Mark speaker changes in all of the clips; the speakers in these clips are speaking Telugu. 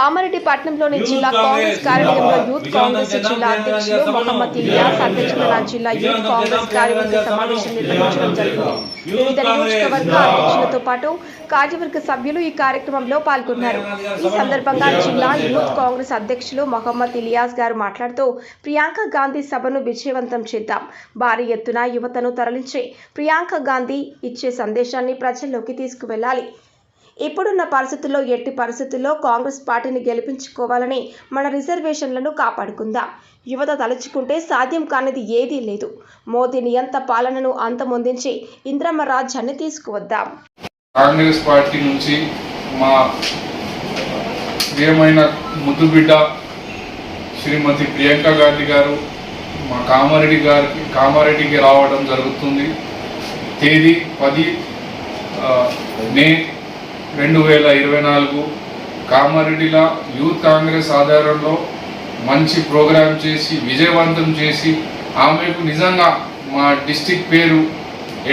Speaker 1: కామారెడ్డి పట్టణంలోని జిల్లా కాంగ్రెస్ కార్యాలయంలో యూత్ కాంగ్రెస్ జిల్లా అధ్యక్షులు మొహమ్మద్ ఇలియాస్ అధ్యక్షతన జిల్లా యూత్ కాంగ్రెస్ కార్యవర్గ సమావేశం నిర్వహించడం జరిగింది. వివిధ నియోజకవర్గ అధ్యక్షులతో పాటు కార్యవర్గ సభ్యులు ఈ కార్యక్రమంలో పాల్గొన్నారు. ఈ సందర్భంగా జిల్లా యూత్ కాంగ్రెస్ అధ్యక్షులు మొహమ్మద్ ఇలియాస్ గారు మాట్లాడుతూ, ప్రియాంక గాంధీ సభను విజయవంతం చేద్దాం, భారీ ఎత్తున యువతను తరలించే ప్రియాంక గాంధీ ఇచ్చే సందేశాన్ని ప్రజల్లోకి తీసుకువెళ్లాలి. ఇప్పుడున్న పరిస్థితుల్లో ఎట్టి పరిస్థితుల్లో కాంగ్రెస్ పార్టీని గెలిపించుకోవాలని, మన రిజర్వేషన్లను కాపాడుకుందాం. యువత తలుచుకుంటే సాధ్యం కానిది ఏదీ లేదు. మోదీ నియంత పాలనను అంతమొందించి ఇంద్రమ్మ రాజ్యాన్ని తీసుకువద్దాం.
Speaker 2: కాంగ్రెస్ పార్టీ నుంచి మా ప్రియమైన ముద్దుబిడ్డ శ్రీమతి ప్రియాంక గాంధీ గారు మా కామారెడ్డికి రావడం జరుగుతుంది. తేదీ 10 మే 2024 కామారెడ్డిలో యూత్ కాంగ్రెస్ ఆధారంలో మంచి ప్రోగ్రాం చేసి విజయవంతం చేసి ఆమెకు నిజంగా మా డిస్టిక్ పేరు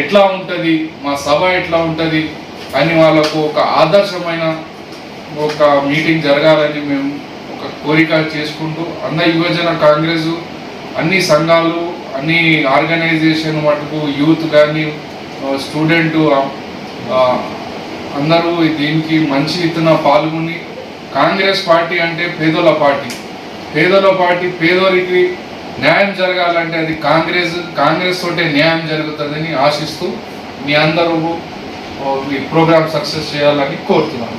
Speaker 2: ఎట్లా ఉంటుంది, మా సభ ఎట్లా ఉంటుంది అని వాళ్ళకు ఒక ఆదర్శమైన ఒక మీటింగ్ జరగాలని మేము ఒక కోరిక చేసుకుంటూ అన్న యువజన కాంగ్రెస్ అన్ని సంఘాలు అన్ని ఆర్గనైజేషన్ మటుకు యూత్ కానీ స్టూడెంట్ అందరూ దీనికి మంచి ఎత్తున పాల్గొని, కాంగ్రెస్ పార్టీ అంటే పేదోళ్ళ పార్టీ, పేదోరికి న్యాయం జరగాలంటే అది కాంగ్రెస్ తోటే న్యాయం జరుగుతుందని ఆశిస్తూ మీ అందరూ ఈ ప్రోగ్రామ్ సక్సెస్ చేయాలని కోరుతున్నాను.